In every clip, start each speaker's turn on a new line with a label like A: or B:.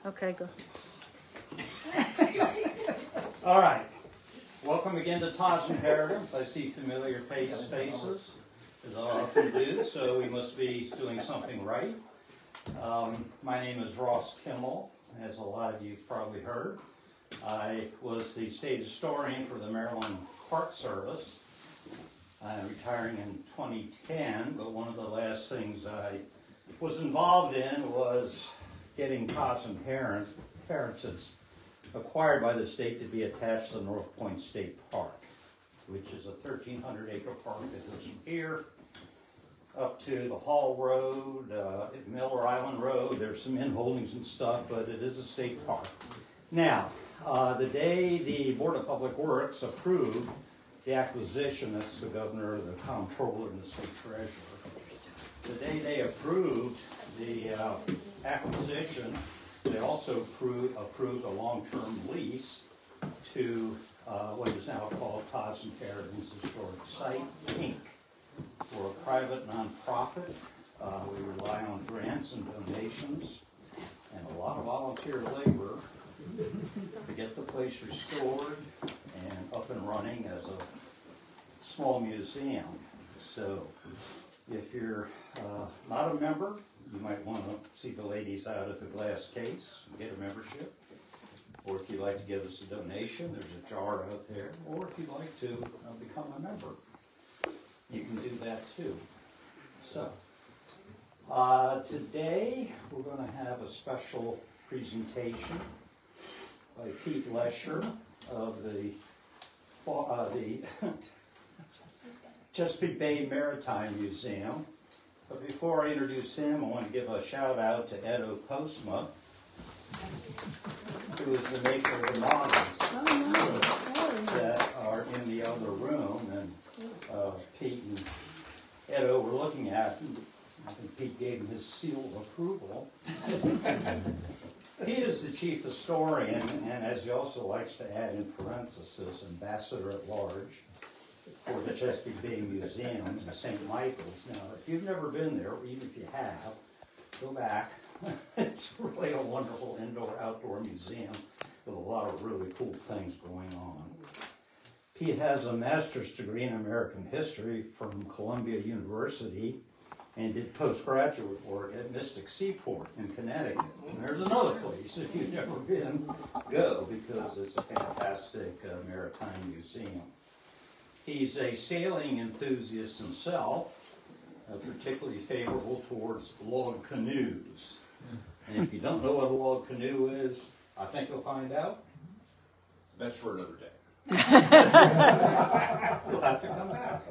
A: Okay, go.
B: All right. Welcome again to Todd's Inheritance. I see familiar faces, as I often do, so we must be doing something right. My name is Ross Kimmel, as a lot of you have probably heard. I was the state historian for the Maryland Park Service. I'm retiring in 2010, but one of the last things I was involved in was getting Todd's Inheritance acquired by the state to be attached to the North Point State Park, which is a 1,300-acre park that goes from here up to the Hall Road, Miller Island Road. There's some in-holdings and stuff, but it is a state park. Now, the day the Board of Public Works approved the acquisition, that's the governor, the comptroller, and the state treasurer, the day they approved the acquisition, they also approved a long-term lease to what is now called Todd's Inheritance Historic Site, Inc. We're a private nonprofit. We rely on grants and donations and a lot of volunteer labor to get the place restored and up and running as a small museum. So if you're not a member, you might want to see the ladies out at the glass case and get a membership. Or if you'd like to give us a donation, there's a jar out there. Or if you'd like to become a member, you can do that too. So today we're going to have a special presentation by Pete Lesher of the Chesapeake Bay Maritime Museum. But before I introduce him, I want to give a shout out to Edo Postma, who is the maker of the models that are in the other room. And Pete and Edo were looking at, and I think Pete gave him his seal of approval. Pete is the chief historian, and as he also likes to add in parentheses, ambassador at large for the Chesapeake Bay Museum in St. Michael's. Now, if you've never been there, or even if you have, go back. It's really a wonderful indoor-outdoor museum with a lot of really cool things going on. Pete has a master's degree in American history from Columbia University and did postgraduate work at Mystic Seaport in Connecticut. And there's another place, if you've never been, go, because it's a fantastic maritime museum. He's a sailing enthusiast himself, particularly favorable towards log canoes. And if you don't know what a log canoe is, I think you'll find out.
C: That's for another day.
B: You'll have to come back.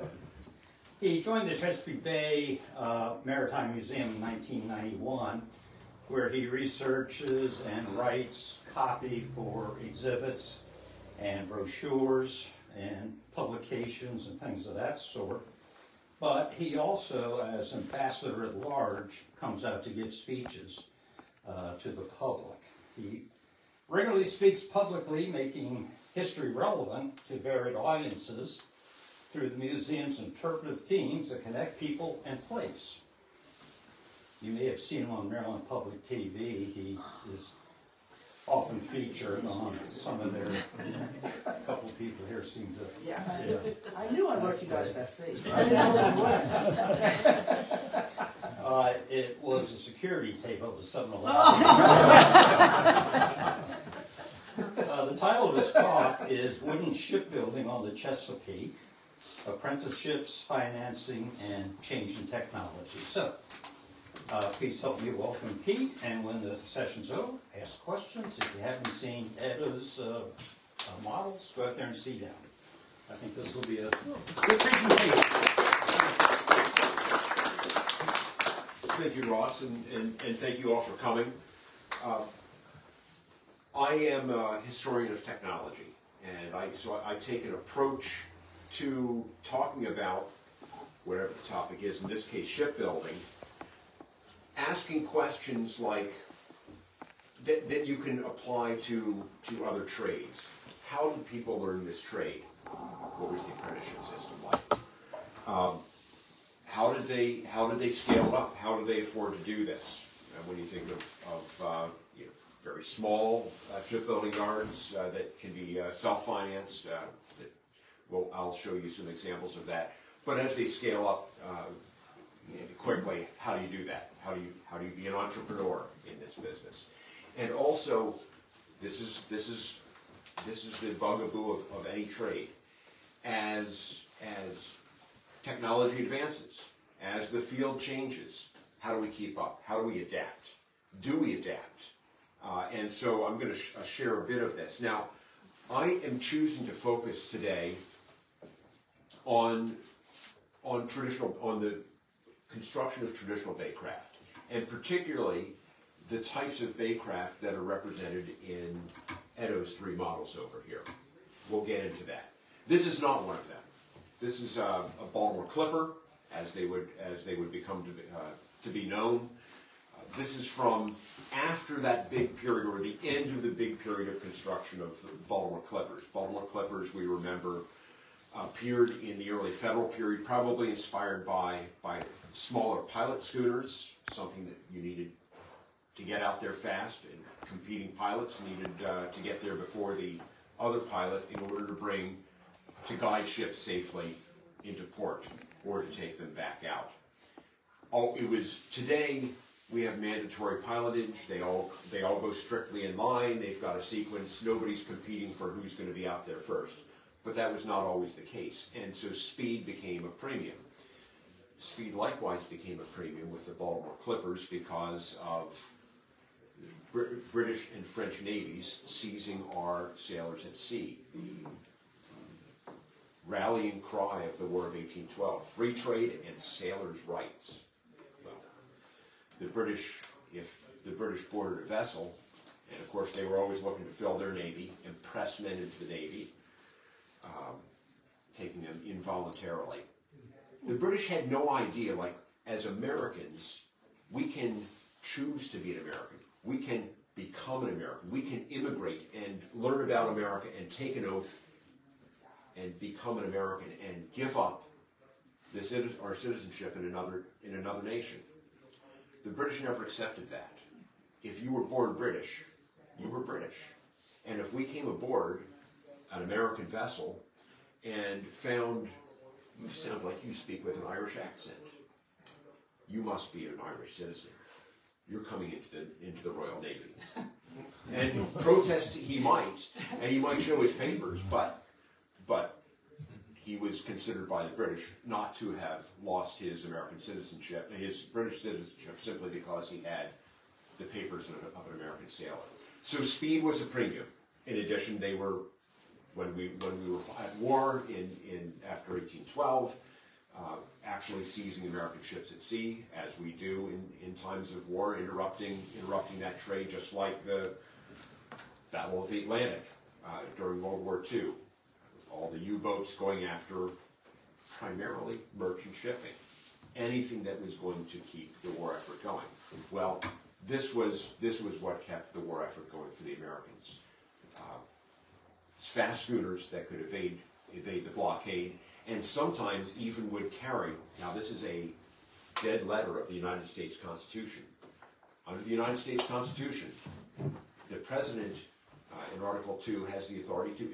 B: He joined the Chesapeake Bay Maritime Museum in 1991, where he researches and writes copy for exhibits and brochures and publications and things of that sort. But he also, as ambassador at large, comes out to give speeches to the public. He regularly speaks publicly, making history relevant to varied audiences through the museum's interpretive themes that connect people and place. You may have seen him on Maryland Public TV. He is often featured on some of their, a couple of people here seem to.
D: Yes. Yeah. I knew I recognized that face.
B: It was a security tape of the 7-Eleven. The title of this talk is Wooden Shipbuilding on the Chesapeake, Apprenticeships, Financing, and Change in Technology. So, please help me welcome Pete, and when the session's over, ask questions. If you haven't seen Edo's models, go out there and see them. I think this will be a good presentation.
C: Thank you, Ross, and thank you all for coming. I am a historian of technology, and so I take an approach to talking about whatever the topic is, in this case shipbuilding, asking questions like that you can apply to other trades. How do people learn this trade? What was the apprenticeship system like? How did they scale up? How do they afford to do this? When you think of very very small shipbuilding yards that can be self-financed. I'll show you some examples of that. But as they scale up quickly, how do you do that? How do you be an entrepreneur in this business? And also, this is the bugaboo of any trade. As technology advances, as the field changes, how do we keep up? How do we adapt? Do we adapt? And so I'm going to share a bit of this. Now, I am choosing to focus today on the construction of traditional baycraft, and particularly the types of baycraft that are represented in Edo's 3 models over here. We'll get into that. This is not one of them. This is a Baltimore Clipper, as they would become to be known. This is from after that big period, or the end of the big period of construction of the Baltimore Clippers. Baltimore Clippers, we remember, appeared in the early federal period, probably inspired by smaller pilot schooners, something that you needed to get out there fast, and competing pilots needed to get there before the other pilot in order to guide ships safely into port or to take them back out. Today we have mandatory pilotage. They all go strictly in line. They've got a sequence. Nobody's competing for who's going to be out there first. But that was not always the case, and so speed became a premium. Speed likewise became a premium with the Baltimore Clippers because of British and French navies seizing our sailors at sea. The rallying cry of the War of 1812, free trade and sailors' rights. Well, if the British boarded a vessel, and of course they were always looking to fill their navy and press men into the navy, taking them involuntarily. The British had no idea, like, as Americans, we can choose to be an American. We can become an American. We can immigrate and learn about America and take an oath and become an American and give up our citizenship in another nation. The British never accepted that. If you were born British, you were British. And if we came aboard an American vessel and found you sound like you speak with an Irish accent, you must be an Irish citizen. You're coming into the Royal Navy. And protest he might, and he might show his papers, but he was considered by the British not to have lost his American citizenship, his British citizenship, simply because he had the papers of an American sailor. So speed was a premium. In addition, they were, when we were at war after 1812, actually seizing American ships at sea, as we do in times of war, interrupting that trade, just like the Battle of the Atlantic during World War II. All the U-boats going after primarily merchant shipping, anything that was going to keep the war effort going. Well, this was what kept the war effort going for the Americans. Fast schooners that could evade the blockade, and sometimes even would carry. Now, this is a dead letter of the United States Constitution. Under the United States Constitution, the President, in Article 2, has the authority to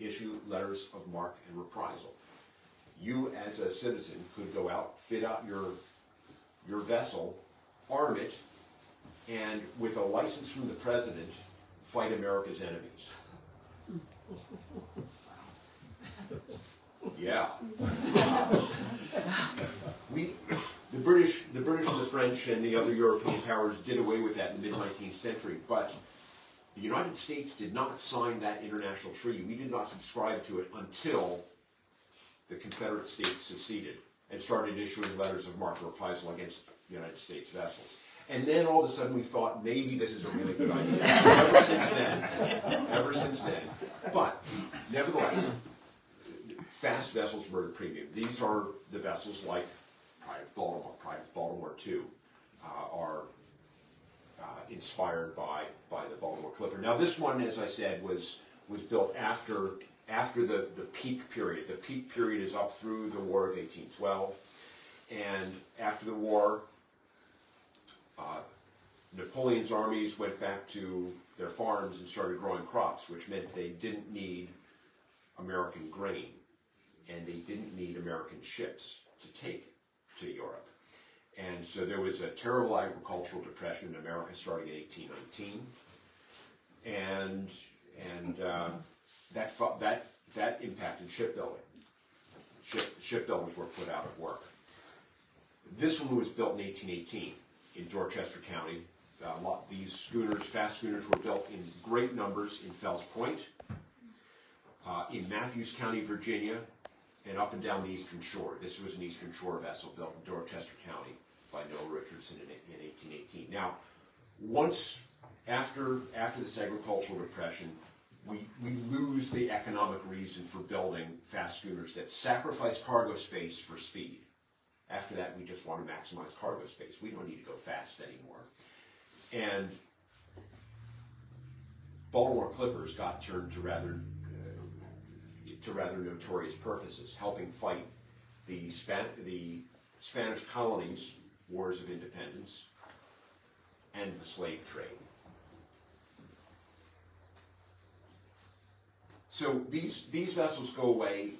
C: issue letters of marque and reprisal. You, as a citizen, could go out, fit out your vessel, arm it, and with a license from the President, fight America's enemies. Yeah. The British and the French and the other European powers did away with that in the mid-19th century, but the United States did not sign that international treaty. We did not subscribe to it until the Confederate States seceded and started issuing letters of marque and reprisal against United States vessels. And then all of a sudden we thought maybe this is a really good idea. So ever since then. But nevertheless, fast vessels were the premium. These are the vessels like Pride of Baltimore 2 are inspired by the Baltimore Clipper. Now this one, as I said, was built after the peak period. The peak period is up through the War of 1812, and after the war, Napoleon's armies went back to their farms and started growing crops, which meant they didn't need American grain, and they didn't need American ships to take to Europe. And so there was a terrible agricultural depression in America starting in 1819, and that impacted shipbuilding. Shipbuilders were put out of work. This one was built in 1818 in Dorchester County. These schooners, fast schooners, were built in great numbers in Fells Point, in Matthews County, Virginia, and up and down the Eastern Shore. This was an Eastern Shore vessel built in Dorchester County by Noah Richardson in 1818. Now, after this agricultural depression, we lose the economic reason for building fast schooners that sacrifice cargo space for speed. After that, we just want to maximize cargo space. We don't need to go fast anymore. And Baltimore clippers got turned to rather notorious purposes, helping fight the Spanish colonies' wars of independence and the slave trade. So these vessels go away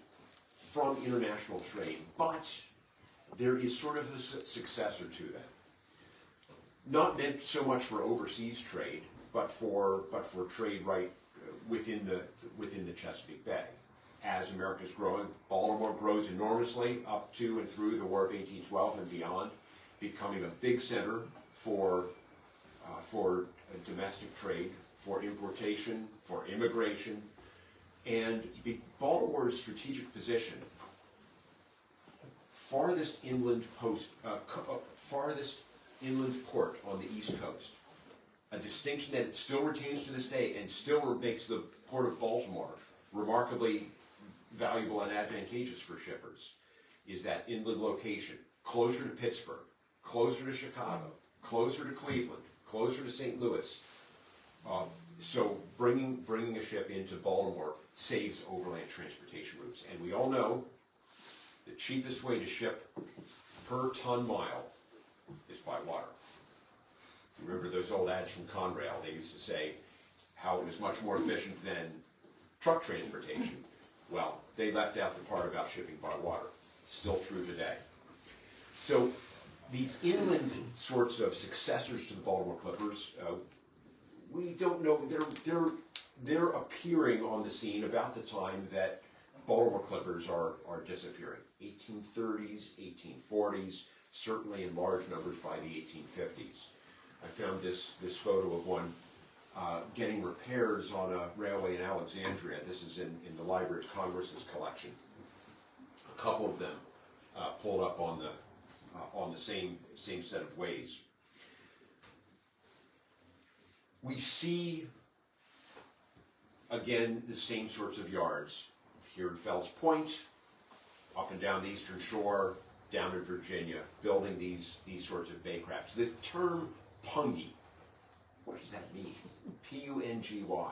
C: from international trade, but there is sort of a successor to them. Not meant so much for overseas trade, but for trade right within the Chesapeake Bay. As America's growing, Baltimore grows enormously up to and through the War of 1812 and beyond, becoming a big center for domestic trade, for importation, for immigration, and Baltimore's strategic position, farthest inland port on the East Coast, a distinction that it still retains to this day and still makes the Port of Baltimore remarkably valuable and advantageous for shippers, is that inland location, closer to Pittsburgh, closer to Chicago, closer to Cleveland, closer to St. Louis. So bringing a ship into Baltimore saves overland transportation routes. And we all know the cheapest way to ship per ton mile is by water. Remember those old ads from Conrail? They used to say how it was much more efficient than truck transportation. Well, they left out the part about shipping by water. Still true today. So these inland sorts of successors to the Baltimore Clippers, we don't know. They're appearing on the scene about the time that Baltimore Clippers are disappearing. 1830s, 1840s, certainly in large numbers by the 1850s. I found this photo of one getting repairs on a railway in Alexandria. This is in the Library of Congress's collection. A couple of them pulled up on the same set of ways. We see again the same sorts of yards here in Fells Point, up and down the Eastern Shore, down in Virginia, building these sorts of baycrafts. The term pungy, what does that mean? P-U-N-G-Y.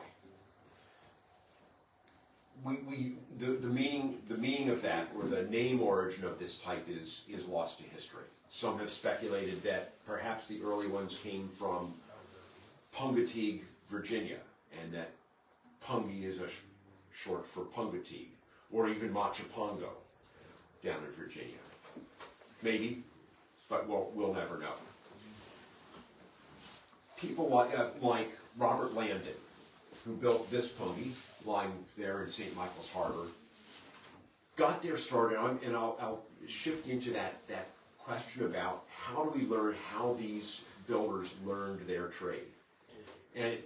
C: The meaning of that, or the name origin of this type, is lost to history. Some have speculated that perhaps the early ones came from Pungateague, Virginia, and that pungy is short for Pungateague, or even Machapongo down in Virginia. Maybe, but we'll never know. People like Robert Landon, who built this pungy lying there in St. Michael's Harbor, got their start on, and I'll shift into that question about how do we learn how these builders learned their trade. And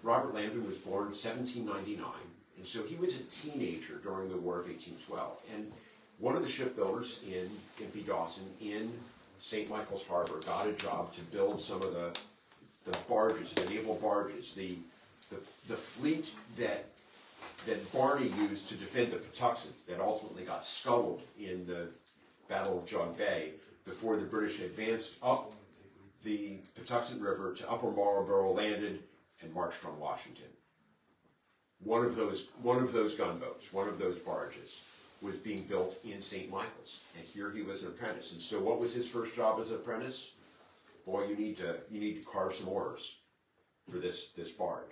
C: Robert Landon was born in 1799, and so he was a teenager during the War of 1812. And one of the shipbuilders in Impey Dawson in St. Michael's Harbor got a job to build some of the barges, the naval barges, the fleet that Barney used to defend the Patuxent, that ultimately got scuttled in the Battle of Jog Bay before the British advanced up the Patuxent River to Upper Marlborough, landed, and marched on Washington. One of those gunboats, one of those barges, was being built in St. Michael's, and here he was an apprentice. And so what was his first job as an apprentice? boy, you need to carve some oars for this barge.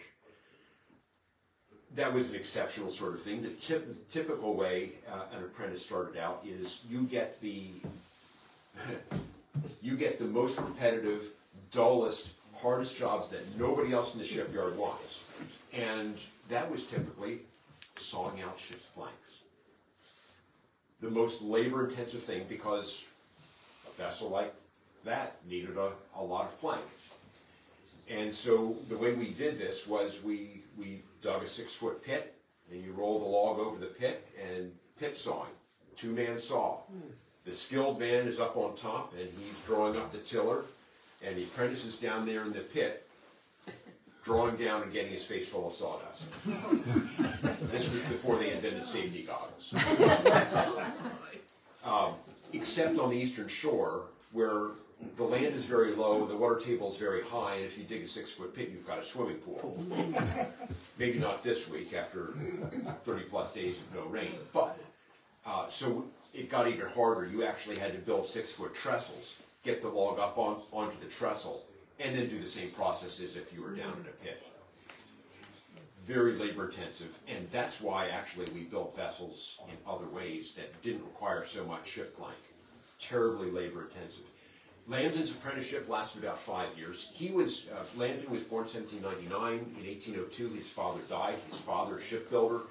C: That was an exceptional sort of thing. The typical way an apprentice started out is you get the most repetitive, dullest, hardest jobs that nobody else in the shipyard wants. And that was typically sawing out ship's planks. The most labor-intensive thing, because a vessel like that needed a lot of plank. And so the way we did this was we dug a 6-foot pit, and you roll the log over the pit, and pit sawing, 2-man saw. The skilled man is up on top, and he's drawing up the tiller, and the apprentice is down there in the pit, drawing down and getting his face full of sawdust. This was before they invented safety goggles. Except on the eastern shore, where the land is very low, the water table is very high, and if you dig a 6-foot pit, you've got a swimming pool. Maybe not this week after 30+ days of no rain, but so it got even harder. You actually had to build 6-foot trestles, get the log up onto the trestle, and then do the same process as if you were down in a pit. Very labor intensive, and that's why actually we built vessels in other ways that didn't require so much ship plank. Terribly labor intensive. Landon's apprenticeship lasted about 5 years. Landon was born 1799. In 1802, his father died. His father, a shipbuilder.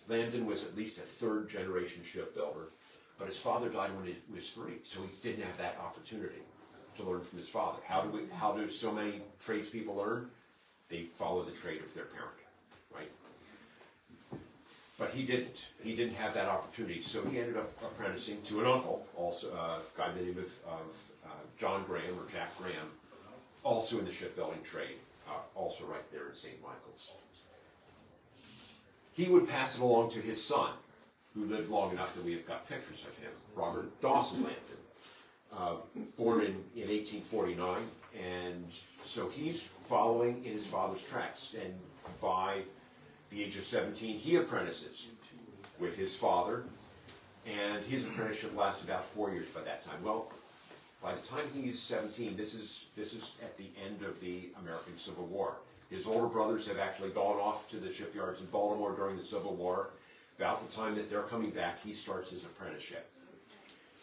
C: Landon was at least a 3rd generation shipbuilder, but his father died when he was 3, so he didn't have that opportunity to learn from his father. How do so many tradespeople learn? They follow the trade of their parent, right? But he didn't. He didn't have that opportunity, so he ended up apprenticing to an uncle, also a guy by the name of John Graham, or Jack Graham, also in the shipbuilding trade, also right there in St. Michael's. He would pass it along to his son, who lived long enough that we have got pictures of him, Robert Dawson Landon, born in 1849, and so he's following in his father's tracks, and by the age of 17, he apprentices with his father, and his apprenticeship lasts about 4 years by that time. Well, by the time he's 17, this is at the end of the American Civil War. His older brothers have actually gone off to the shipyards in Baltimore during the Civil War. About the time that they're coming back, he starts his apprenticeship,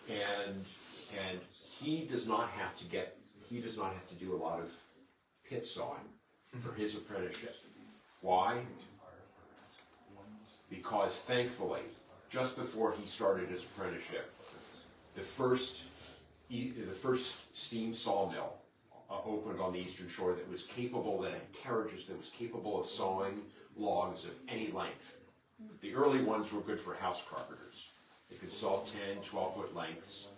C: and he does not have to do a lot of pit sawing for his apprenticeship. Why? Because thankfully, just before he started his apprenticeship, the first steam sawmill opened on the eastern shore that was capable, that had carriages, that was capable of sawing logs of any length. The early ones were good for house carpenters. They could saw 10, 12-foot lengths,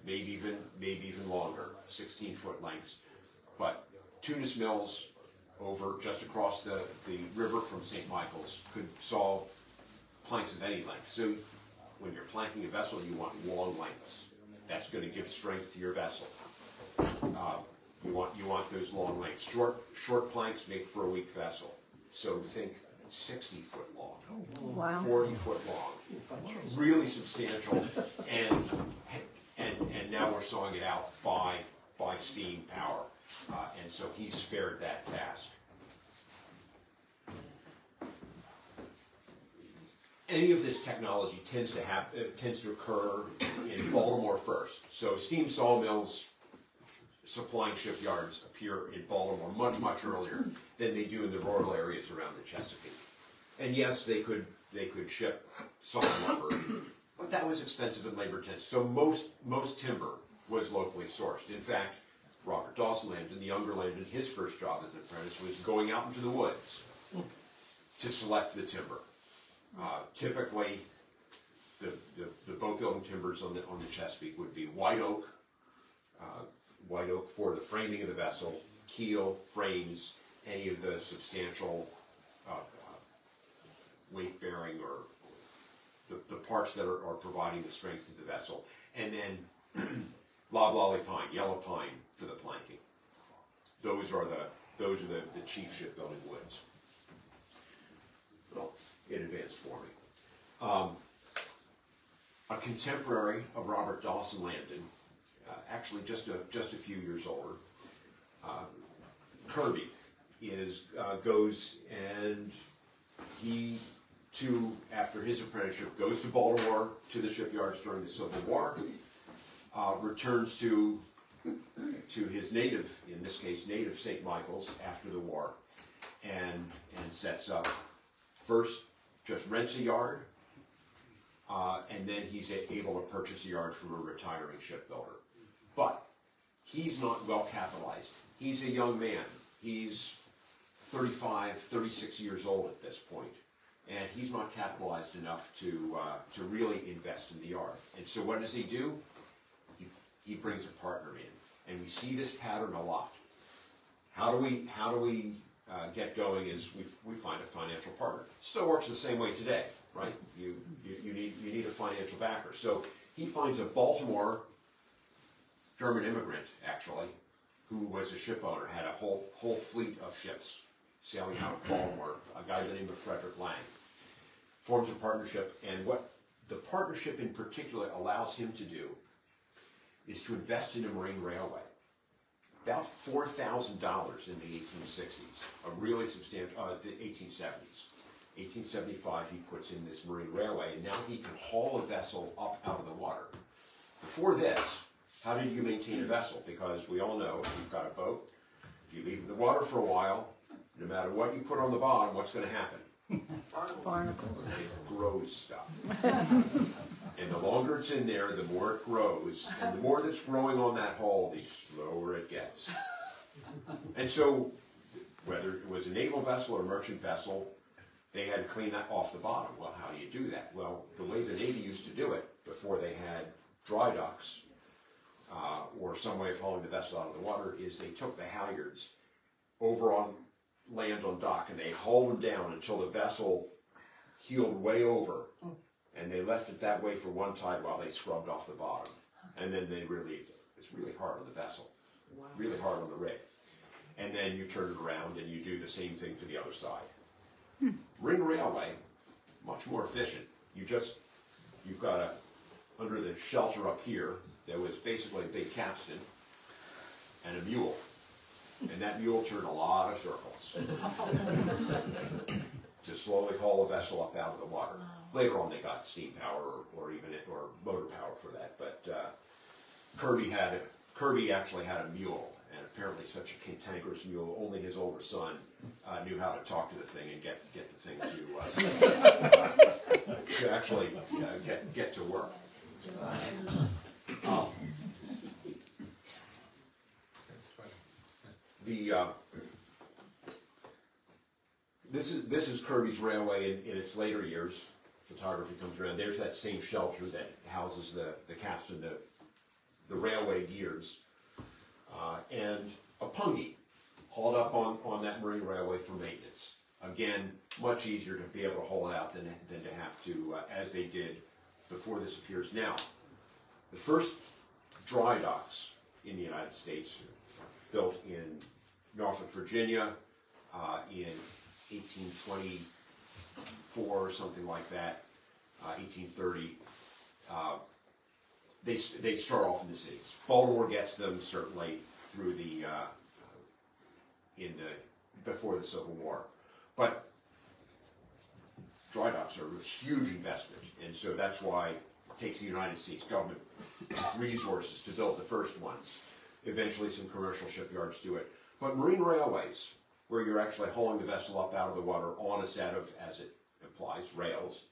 C: maybe even longer, 16-foot lengths. But Tunis mills over just across the river from St. Michael's could saw planks of any length. So when you're planking a vessel, you want long lengths. That's going to give strength to your vessel. You want those long lengths. Short planks make for a weak vessel. So think 60-foot long,
A: Wow.
C: 40-foot long, really substantial, and now we're sawing it out by steam power, and so he's spared that task. Any of this technology tends to occur in Baltimore first. So steam sawmills supplying shipyards appear in Baltimore much earlier than they do in the rural areas around the Chesapeake. And yes, they could ship sawn lumber, but that was expensive and labor intensive. So most timber was locally sourced. In fact, Robert Dawson Landon, the younger Landon, his first job as an apprentice was going out into the woods to select the timber. Typically, the boat building timbers on the Chesapeake would be white oak for the framing of the vessel, keel, frames, any of the substantial weight-bearing or the parts that are providing the strength to the vessel, and then loblolly pine, yellow pine for the planking. Those are the chief shipbuilding woods. Well, it advanced for me. A contemporary of Robert Dawson Landon, actually just a few years older, Kirby goes and he too, after his apprenticeship, goes to Baltimore to the shipyards during the Civil War, returns to his native, in this case, native St. Michael's after the war, and sets up, first just rents a yard, and then he's able to purchase a yard from a retiring shipbuilder. But he's not well capitalized. He's a young man. He's 35, 36 years old at this point, and he's not capitalized enough to really invest in the yard. And so what does he do? He brings a partner in, and we see this pattern a lot. How do we get going? Is we find a financial partner. Still works the same way today, right? You need a financial backer. So he finds a Baltimore German immigrant, actually, who was a ship owner, had a whole fleet of ships sailing out of Baltimore, a guy by the name of Frederick Lang. Forms a partnership, and what the partnership in particular allows him to do is to invest in a marine railway. About $4,000 in the 1860s, a really substantial, the 1870s. 1875 he puts in this marine railway, and now he can haul a vessel up out of the water. Before this, how did you maintain a vessel? Because we all know if you've got a boat, if you leave it in the water for a while, no matter what you put on the bottom, what's going to happen?
A: Barnacles.
C: It grows stuff. And the longer it's in there, the more it grows. And the more that's growing on that hull, the slower it gets. And so, whether it was a naval vessel or a merchant vessel, they had to clean that off the bottom. Well, how do you do that? Well, the way the Navy used to do it, before they had dry docks, or some way of hauling the vessel out of the water, is they took the halyards over on land on dock, and they hauled them down until the vessel heeled way over, and they left it that way for one tide while they scrubbed off the bottom, and then they relieved it. It's really hard on the vessel, really hard on the rig, and then you turn it around and you do the same thing to the other side. Ring railway, much more efficient. You've got under the shelter up here, there was basically a big capstan and a mule. And that mule turned a lot of circles to slowly haul a vessel up out of the water. Later on, they got steam power or motor power for that. But Kirby actually had a mule, and apparently such a cantankerous mule. Only his older son knew how to talk to the thing and get the thing to actually get to work. This is Kirby's railway in its later years. Photography comes around. There's that same shelter that houses the capstan, the railway gears, and a pungy hauled up on that marine railway for maintenance. Again, much easier to be able to haul it out than to have to, as they did before this appears. Now, the first dry docks in the United States, built in Norfolk, Virginia, in 1824 or something like that, 1830. They start off in the cities. Baltimore gets them certainly through before the Civil War, but dry docks are a huge investment, and so that's why it takes the United States government resources to build the first ones. Eventually some commercial shipyards do it. But marine railways, where you're actually hauling the vessel up out of the water on a set of, as it implies, rails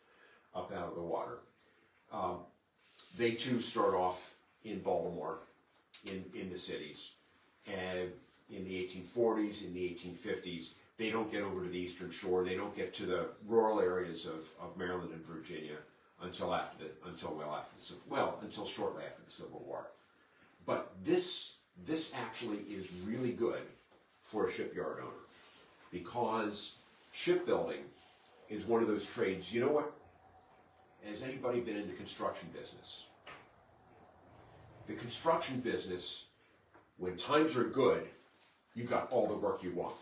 C: up out of the water, they too start off in Baltimore, in the cities. And in the 1840s, in the 1850s, they don't get over to the Eastern Shore. They don't get to the rural areas of Maryland and Virginia until shortly after the Civil War. But this actually is really good for a shipyard owner, because shipbuilding is one of those trades. You know what? Has anybody been in the construction business? The construction business, when times are good, you got all the work you want.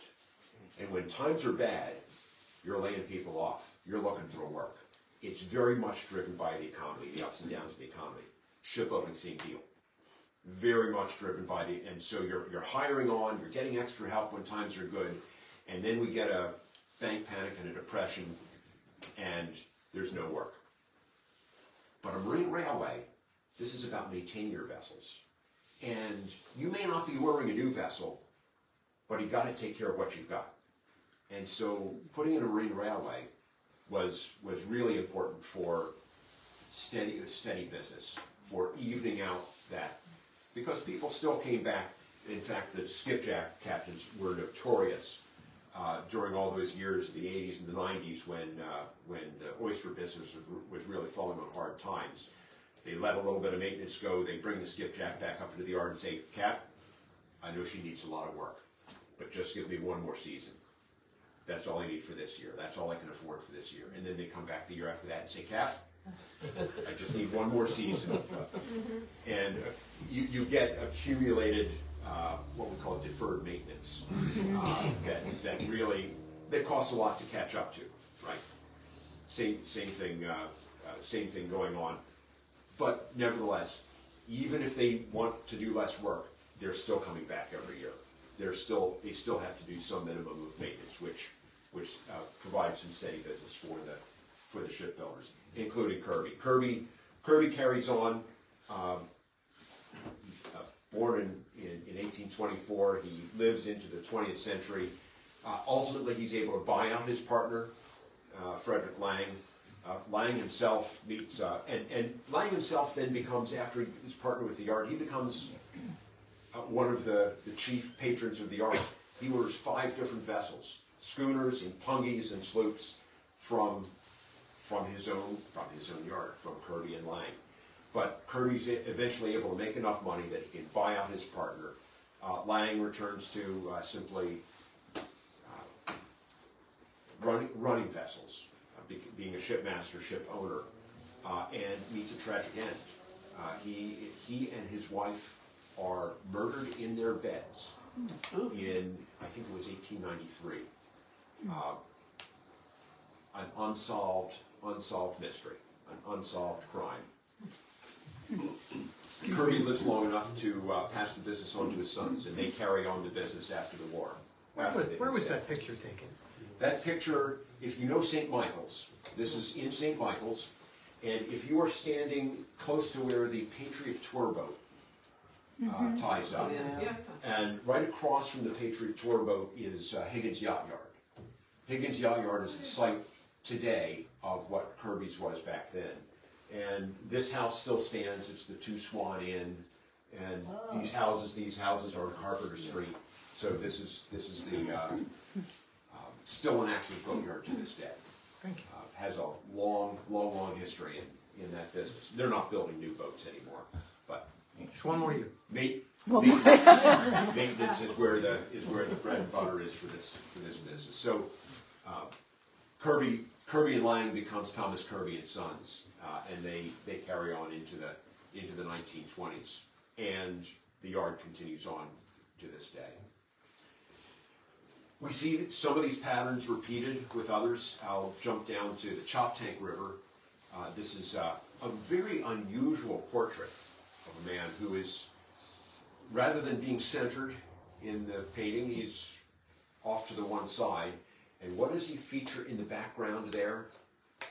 C: And when times are bad, you're laying people off. You're looking for work. It's very much driven by the economy, the ups and downs of the economy. Shipbuilding, same deal. very much driven by and so you're hiring on, you're getting extra help when times are good, and then we get a bank panic and a depression, and there's no work. But a marine railway, this is about maintaining your vessels. And you may not be ordering a new vessel, but you've got to take care of what you've got. And so putting in a marine railway was really important for steady business, for evening out that, because people still came back. In fact, the skipjack captains were notorious during all those years of the 80s and the 90s when the oyster business was really falling on hard times. They let a little bit of maintenance go. They bring the skipjack back up into the yard and say, "Cap, I know she needs a lot of work, but just give me one more season. That's all I need for this year. That's all I can afford for this year." And then they come back the year after that and say, "Cap, I just need one more season." And you get accumulated, what we call deferred maintenance, that costs a lot to catch up to, right? Same thing going on. But nevertheless, even if they want to do less work, they're still coming back every year. They still have to do some minimum of maintenance, which provides some steady business for the shipbuilders, including Kirby. Kirby carries on. Born in 1824, he lives into the 20th century. Ultimately, he's able to buy out his partner, Frederick Lang. Lang himself meets, and Lang himself then becomes, after he's partnered with the yard, he becomes one of the chief patrons of the yard. He orders 5 different vessels, schooners and pungies and sloops from his own yard, from Kirby and Lang. But Kirby's eventually able to make enough money that he can buy out his partner. Lang returns to simply running vessels, being a shipmaster, ship owner, and meets a tragic end. He and his wife are murdered in their beds in, I think it was 1893. An unsolved mystery, an unsolved crime. Kirby lives long enough to pass the business on to his sons, and they carry on the business after the war.
A: Where was that picture taken?
C: That picture, if you know St. Michael's, this is in St. Michael's, and if you are standing close to where the Patriot tour boat ties up, and right across from the Patriot tour boat is Higgins Yacht Yard. Higgins Yacht Yard is the site today of what Kirby's was back then. And this house still stands. It's the Two Swan Inn, and these houses are on Carpenter Street. So this is the still an active boatyard to this day.
A: Thank you.
C: Has a long history in that business. They're not building new boats anymore, but
A: Just one more year.
C: maintenance is where the bread and butter is for this business. So Kirby and Lang becomes Thomas Kirby and Sons, and they carry on into the 1920s, and the yard continues on to this day. We see some of these patterns repeated with others. I'll jump down to the Choptank River. This is a very unusual portrait of a man who is, rather than being centered in the painting, he's off to the one side. And what does he feature in the background there?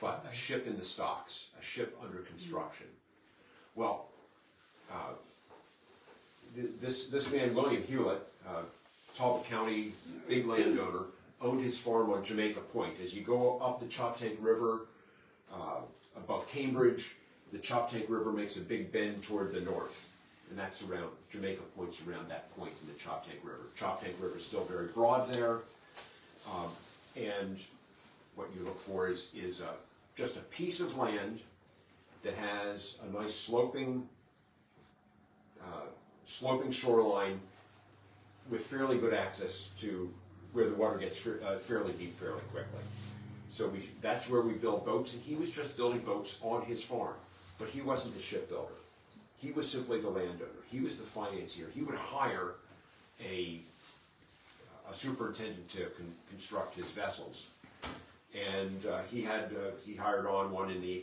C: But a ship in the stocks, a ship under construction. Well, this man, William Hewlett, Talbot County, big landowner, owned his farm on Jamaica Point. As you go up the Choptank River, above Cambridge, the Choptank River makes a big bend toward the north. And that's around, Jamaica Point's around that point in the Choptank River. Choptank River is still very broad there. And what you look for is just a piece of land that has a nice sloping shoreline with fairly good access to where the water gets fairly deep fairly quickly. So that's where we build boats, and he was just building boats on his farm. But he wasn't the shipbuilder. He was simply the landowner. He was the financier. He would hire a superintendent to construct his vessels. And he hired on one in the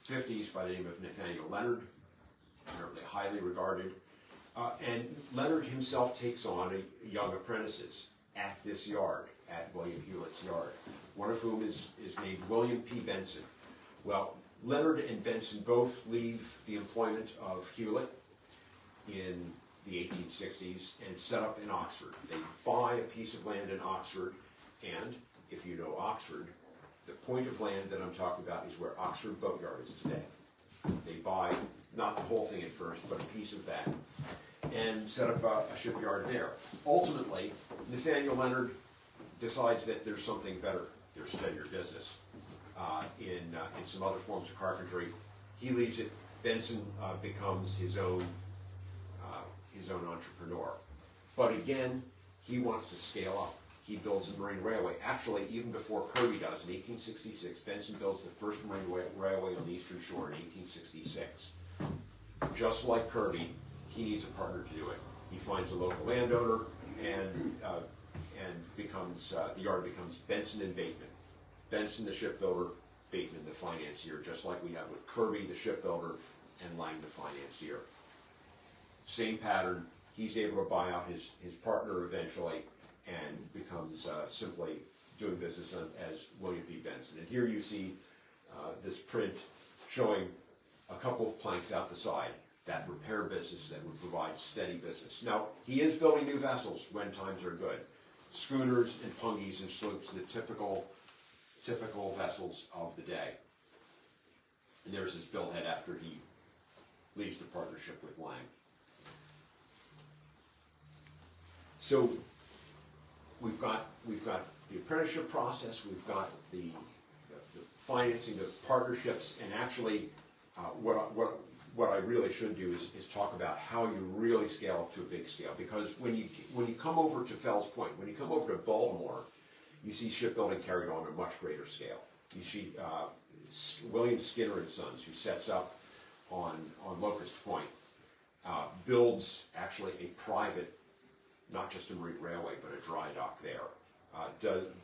C: 1850s by the name of Nathaniel Leonard, apparently highly regarded. And Leonard himself takes on young apprentices at this yard, at William Hewlett's yard, one of whom is named William P. Benson. Well, Leonard and Benson both leave the employment of Hewlett in the 1860s and set up in Oxford. They buy a piece of land in Oxford, and if you know Oxford, the point of land that I'm talking about is where Oxford Boatyard is today. They buy not the whole thing at first, but a piece of that, and set up a shipyard there. Ultimately, Nathaniel Leonard decides that there's something better, there's steadier business in some other forms of carpentry. He leaves it. Benson becomes his own entrepreneur. But again, he wants to scale up. He builds a marine railway. Actually, even before Kirby does, in 1866, Benson builds the first marine railway on the Eastern Shore in 1866. Just like Kirby, he needs a partner to do it. He finds a local landowner, and becomes the yard becomes Benson and Bateman. Benson, the shipbuilder; Bateman, the financier, just like we have with Kirby, the shipbuilder, and Lang, the financier. Same pattern. He's able to buy out his partner eventually, and becomes simply doing business as William P. Benson. And here you see this print showing a couple of planks out the side, that repair business that would provide steady business. Now, he is building new vessels when times are good. Schooners and pungies and sloops, the typical vessels of the day. And there's his billhead after he leaves the partnership with Lang. So we've got the apprenticeship process, we've got the financing, the partnerships, and actually what I really should do is talk about how you really scale up to a big scale. Because when you come over to Fells Point, when you come over to Baltimore, you see shipbuilding carried on a much greater scale. You see William Skinner and Sons, who sets up on Locust Point, builds actually a private, not just a marine railway, but a dry dock there.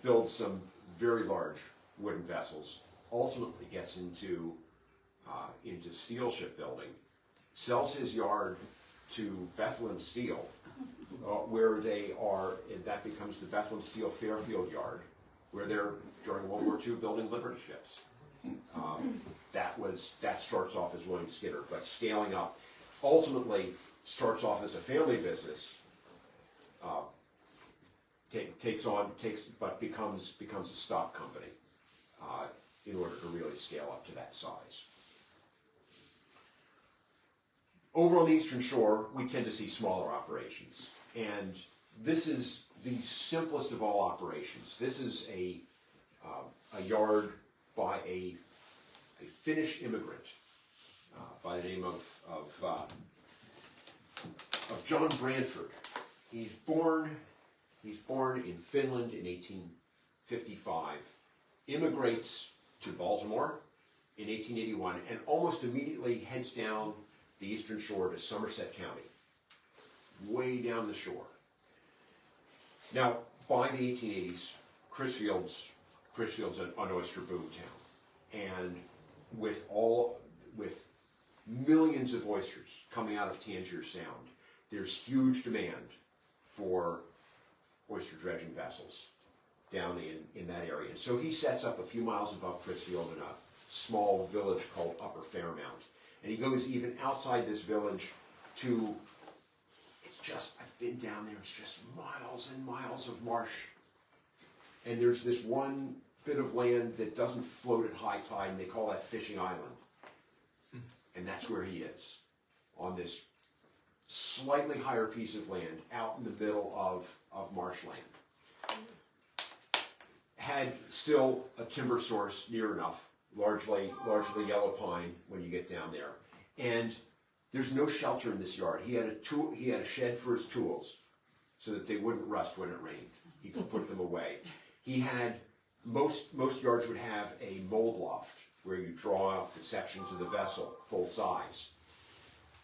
C: Builds some very large wooden vessels. Ultimately gets into steel shipbuilding. Sells his yard to Bethlehem Steel, where they are, and that becomes the Bethlehem Steel Fairfield Yard, where they're, during World War II, building Liberty ships. That starts off as William Skinner, but scaling up, ultimately starts off as a family business, but becomes a stock company in order to really scale up to that size. Over on the Eastern Shore, we tend to see smaller operations, and this is the simplest of all operations. This is a yard by a Finnish immigrant by the name of John Branford. He's born in Finland in 1855, immigrates to Baltimore in 1881, and almost immediately heads down the Eastern Shore to Somerset County, way down the shore. Now, by the 1880s, Crisfield's an oyster boom town, and with millions of oysters coming out of Tangier Sound, there's huge demand for oyster dredging vessels down in that area. And so he sets up a few miles above Crisfield in a small village called Upper Fairmount. And he goes even outside this village to, I've been down there, it's just miles and miles of marsh. And there's this one bit of land that doesn't float at high tide, and they call that Fishing Island. And that's where he is, on this slightly higher piece of land out in the middle of marshland. Had still a timber source near enough, largely yellow pine when you get down there. And there's no shelter in this yard. He had a shed for his tools so that they wouldn't rust when it rained. He could put them away. He had, most yards would have a mold loft where you draw out the sections of the vessel full size.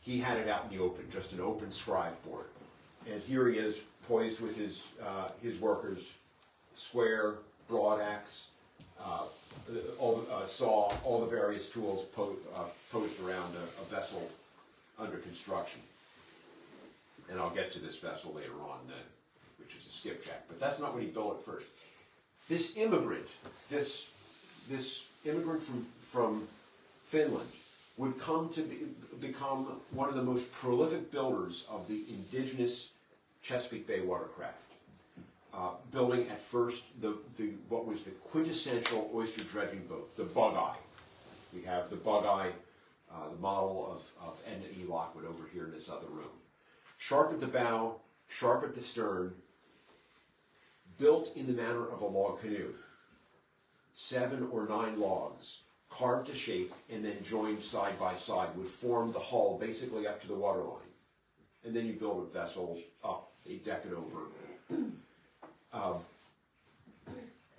C: He had it out in the open, just an open scribe board. And here he is, poised with his workers, square, broad axe, saw, all the various tools posed around a vessel under construction. and I'll get to this vessel later on, which is a skipjack, but that's not what he built at first. This immigrant, this immigrant from Finland, would come to become one of the most prolific builders of the indigenous Chesapeake Bay watercraft. Building at first what was the quintessential oyster dredging boat, the Bug-Eye. We have the Bug-Eye, the model of Edna E. Lockwood over here in this other room. Sharp at the bow, sharp at the stern, built in the manner of a log canoe. 7 or 9 logs, carved to shape and then joined side by side, would form the hull basically up to the waterline. And then you build a vessel up, a deck it over.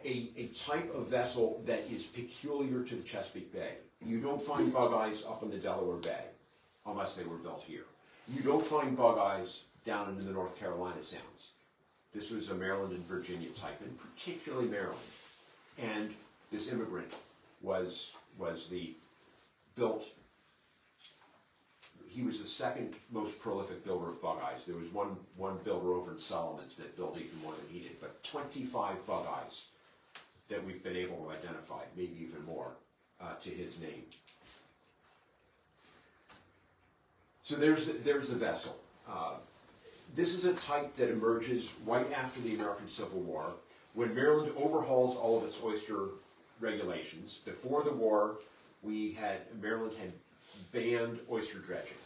C: A type of vessel that is peculiar to the Chesapeake Bay. You don't find Bug-Eyes up in the Delaware Bay, unless they were built here. You don't find Bug-Eyes down into the North Carolina Sounds. This was a Maryland and Virginia type, and particularly Maryland. And this immigrant was he was the second most prolific builder of Bug-Eyes. There was one builder over in Solomons that built even more than he did, but 25 Bug-Eyes that we've been able to identify, maybe even more, to his name. So there's the vessel. This is a type that emerges right after the American Civil War, when Maryland overhauls all of its oyster regulations. Before the war, Maryland had banned oyster dredging.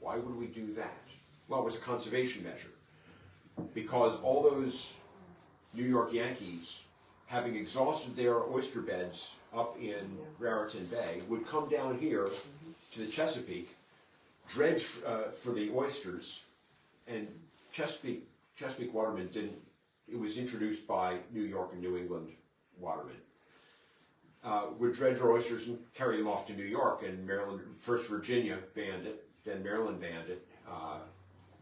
C: Why would we do that? Well, it was a conservation measure. Because all those New York Yankees, having exhausted their oyster beds up in Raritan Bay, would come down here to the Chesapeake, dredge for the oysters, and Chesapeake watermen didn't. It was introduced by New York and New England watermen. Would dredge our oysters and carry them off to New York, and Maryland, first Virginia banned it, then Maryland banned it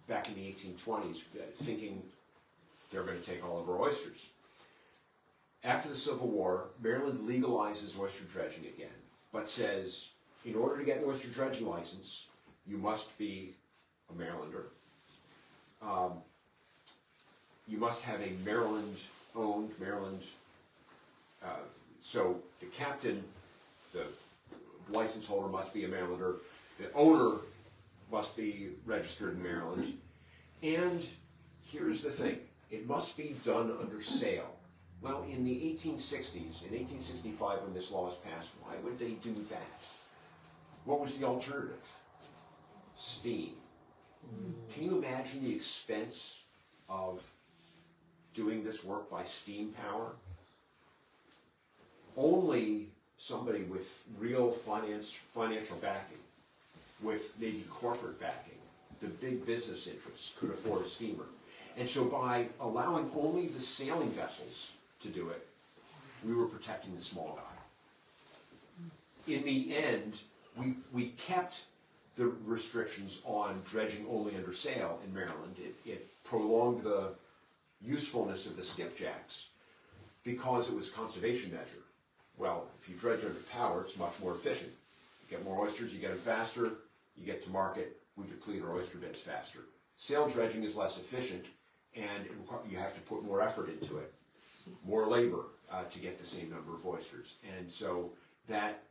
C: back in the 1820s, thinking they're going to take all of our oysters. After the Civil War, Maryland legalizes oyster dredging again, but says, in order to get an oyster dredging license, you must be a Marylander. You must have a Maryland-owned, so the captain, the license holder must be a Marylander, the owner must be registered in Maryland, and here's the thing, it must be done under sail. Well, in the 1860s, in 1865 when this law was passed, why would they do that? What was the alternative? Steam. Can you imagine the expense of doing this work by steam power? Only somebody with real financial backing, with maybe corporate backing, the big business interests, could afford a steamer. And so by allowing only the sailing vessels to do it, we were protecting the small guy. In the end, we kept the restrictions on dredging only under sail in Maryland. It prolonged the usefulness of the skipjacks because it was a conservation measure. Well, if you dredge under power, it's much more efficient. You get more oysters, you get them faster, you get to market, we deplete our oyster beds faster. Sail dredging is less efficient, and you have to put more effort into it, more labor to get the same number of oysters. And so that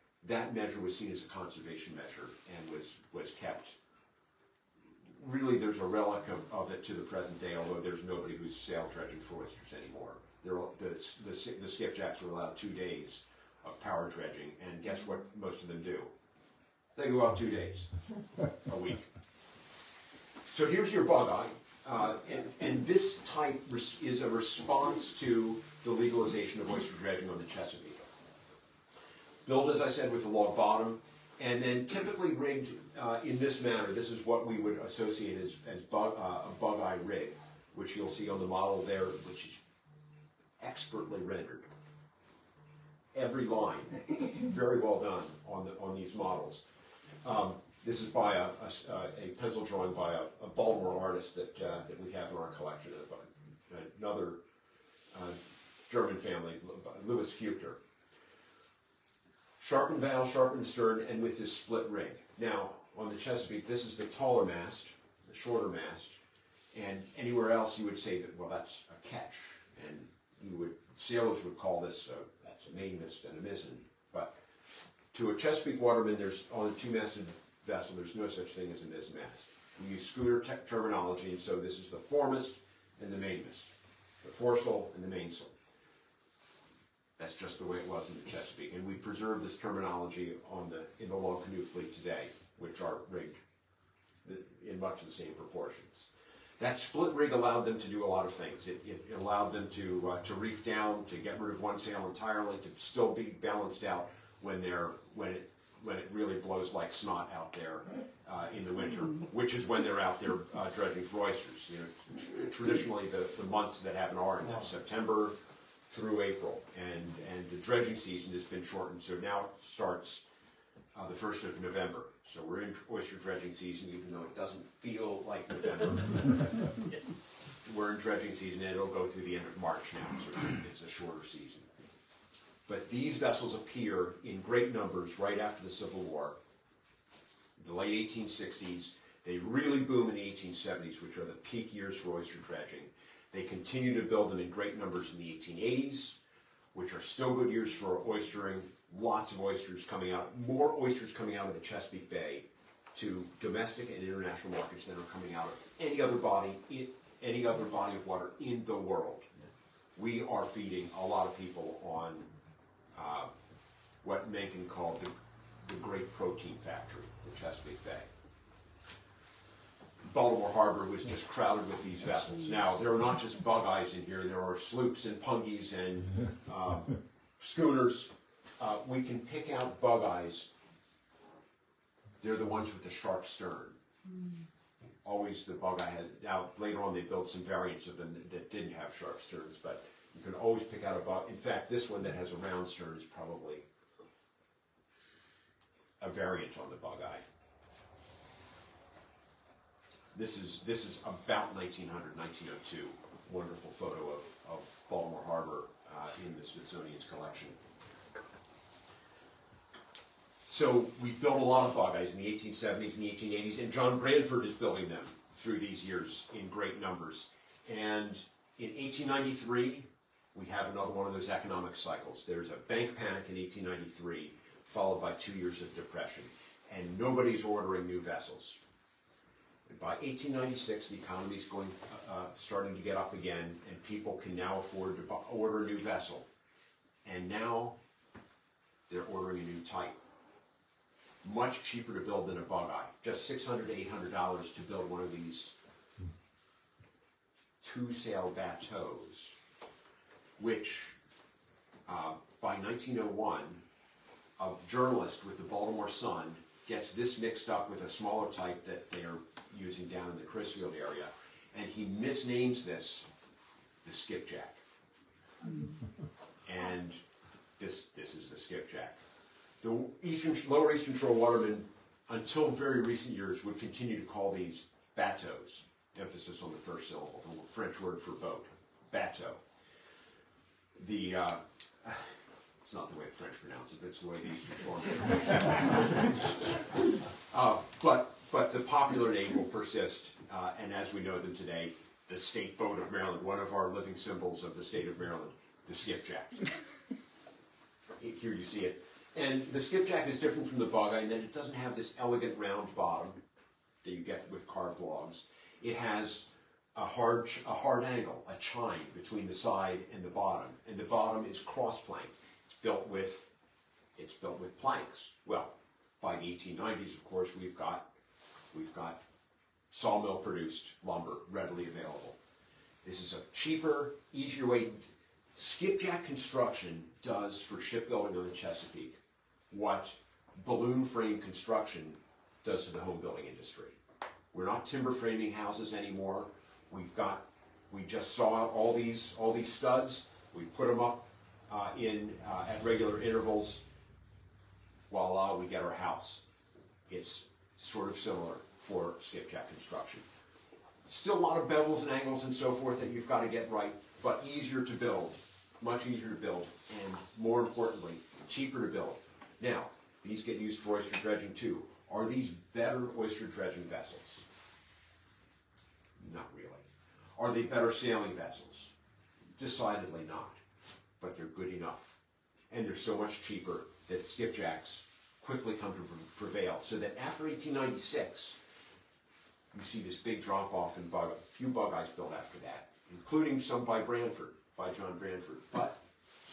C: measure was seen as a conservation measure and was kept. Really, there's a relic of it to the present day, although there's nobody who's sail dredging for oysters anymore. The skipjacks were allowed 2 days of power dredging, and guess what most of them do? They go out 2 days a week. So here's your Bug-Eye, and this type is a response to the legalization of oyster dredging on the Chesapeake. Built, as I said, with a log bottom, and then typically rigged in this manner. This is what we would associate as a Bug-Eye rig, which you'll see on the model there, which is expertly rendered. Every line, very well done on these models. This is by a pencil drawing by a Baltimore artist that we have in our collection, another German family, Louis Fuchter. Sharpened bow, sharpened stern, and with this split rig. Now, on the Chesapeake, this is the taller mast, the shorter mast. And anywhere else you would say that, well, that's a ketch. And sailors would call this, that's a mainmast and a mizzen. But to a Chesapeake waterman, on a two-masted vessel, there's no such thing as a mizzenmast. We use schooner terminology, and so this is the foremast and the mainmast, the foresail and the mainsail. That's just the way it was in the Chesapeake, and we preserve this terminology in the long canoe fleet today, which are rigged in much the same proportions. That split rig allowed them to do a lot of things. It allowed them to reef down, to get rid of one sail entirely, to still be balanced out when it really blows like snot out there in the winter, which is when they're out there dredging for oysters. You know, traditionally the months that happen are now September through April, and the dredging season has been shortened, so now it starts the 1st of November. So we're in oyster dredging season, even though it doesn't feel like November. We're in dredging season, and it'll go through the end of March now, so it's a shorter season. But these vessels appear in great numbers right after the Civil War, the late 1860s. They really boom in the 1870s, which are the peak years for oyster dredging. They continue to build them in great numbers in the 1880s, which are still good years for oystering. Lots of oysters coming out, more oysters coming out of the Chesapeake Bay to domestic and international markets than are coming out of any other body of water in the world. We are feeding a lot of people on what Mencken called the great protein factory, the Chesapeake Bay. Baltimore Harbor was just crowded with these vessels. Now, there are not just bug eyes in here, there are sloops and pungies and schooners. We can pick out bug eyes. They're the ones with the sharp stern. Always the bug eye had, now later on they built some variants of them that didn't have sharp sterns, but you can always pick out a bug. In fact, this one that has a round stern is probably a variant on the bug eye. This is about 1900, 1902. Wonderful photo of Baltimore Harbor in the Smithsonian's collection. So we built a lot of bug eyes in the 1870s and the 1880s, and John Branford is building them through these years in great numbers. And in 1893, we have another one of those economic cycles. There's a bank panic in 1893, followed by 2 years of depression, and nobody's ordering new vessels. And by 1896, the economy's starting to get up again, and people can now afford to order a new vessel. And now they're ordering a new type. Much cheaper to build than a bug eye. Just $600 to $800 to build one of these two-sail bateaus, which by 1901, a journalist with the Baltimore Sun gets this mixed up with a smaller type that they are using down in the Crisfield area, and he misnames this the skipjack. And this is the skipjack. The lower eastern shore watermen, until very recent years, would continue to call these bateaus, emphasis on the first syllable, the French word for boat, bateau. It's not the way the French pronounce it, but it's the way the eastern shore pronounce it. But the popular name will persist, and as we know them today, the state boat of Maryland, one of our living symbols of the state of Maryland, the skipjack. Here you see it. And the skipjack is different from the bug eye in that it doesn't have this elegant round bottom that you get with carved logs. It has a hard angle, a chine between the side and the bottom is cross-plank. It's built with planks. Well, by the 1890s, of course, we've got sawmill-produced lumber readily available. This is a cheaper, easier way. Skipjack construction does for shipbuilding on the Chesapeake what balloon frame construction does to the home building industry. We're not timber framing houses anymore. We just saw out all these studs. We put them up at regular intervals. Voila, we get our house. It's sort of similar for skipjack construction. Still a lot of bevels and angles and so forth that you've got to get right, but easier to build, much easier to build, and more importantly, cheaper to build. Now, these get used for oyster dredging too. Are these better oyster dredging vessels? Not really. Are they better sailing vessels? Decidedly not. But they're good enough. And they're so much cheaper that skipjacks quickly come to prevail. So that after 1896, you see this big drop-off in a few bug eyes built after that, including some by Branford, by John Branford. But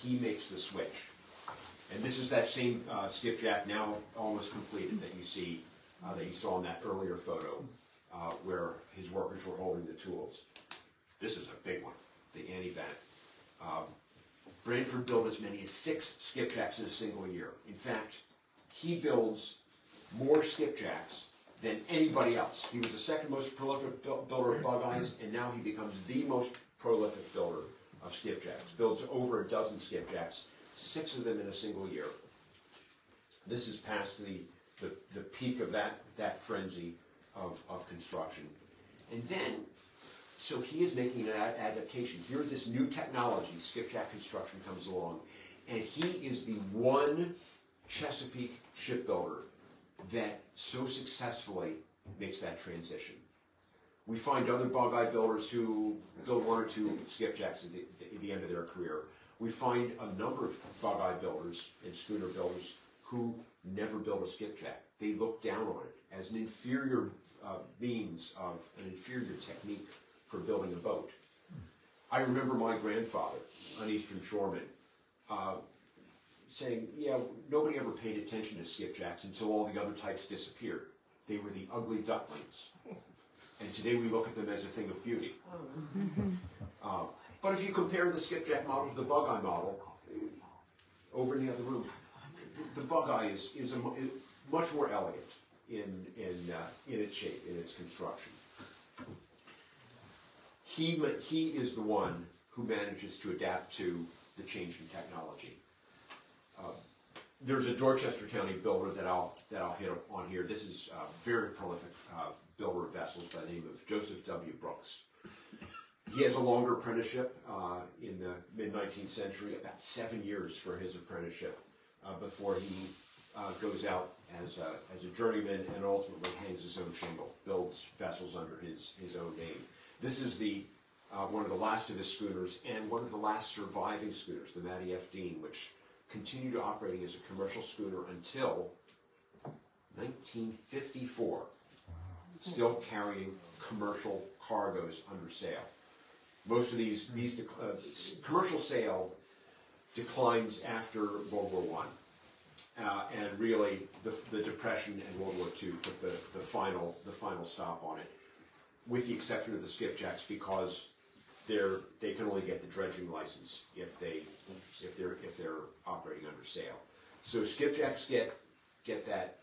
C: he makes the switch. And this is that same skipjack, now almost completed, that you see, that you saw in that earlier photo, where his workers were holding the tools. This is a big one, the Annie Bennett. Branford built as many as 6 skipjacks in a single year. In fact, he builds more skipjacks than anybody else. He was the second most prolific builder of bug eyes, and now he becomes the most prolific builder of skipjacks. Builds over a dozen skipjacks, 6 of them in a single year. This is past the peak of that frenzy of construction. And then, so he is making an adaptation. Here, this new technology, skipjack construction, comes along, and he is the one Chesapeake shipbuilder that so successfully makes that transition. We find other bug eye builders who build 1 or 2 skipjacks at the end of their career. We find a number of bug eye builders and schooner builders who never build a skipjack. They look down on it as an inferior means of an inferior technique for building a boat. I remember my grandfather, an Eastern shoreman, saying, yeah, nobody ever paid attention to skipjacks until all the other types disappeared. They were the ugly ducklings. And today we look at them as a thing of beauty. But if you compare the skipjack model to the bug eye model, over in the other room, the bug eye is much more elegant in its shape, in its construction. He is the one who manages to adapt to the changing technology. There's a Dorchester County builder that I'll hit on here. This is a very prolific builder of vessels by the name of Joseph W. Brooks. He has a longer apprenticeship in the mid-19th century, about 7 years for his apprenticeship before he goes out as a journeyman and ultimately hangs his own shingle, builds vessels under his own name. This is one of the last of his schooners and one of the last surviving schooners, the Mattie F. Dean, which continued operating as a commercial schooner until 1954, still carrying commercial cargoes under sail. Most of these commercial sail declines after World War I, and really the Depression and World War II put the final stop on it, with the exception of the skipjacks, because they can only get the dredging license if they're operating under sail. So skipjacks get that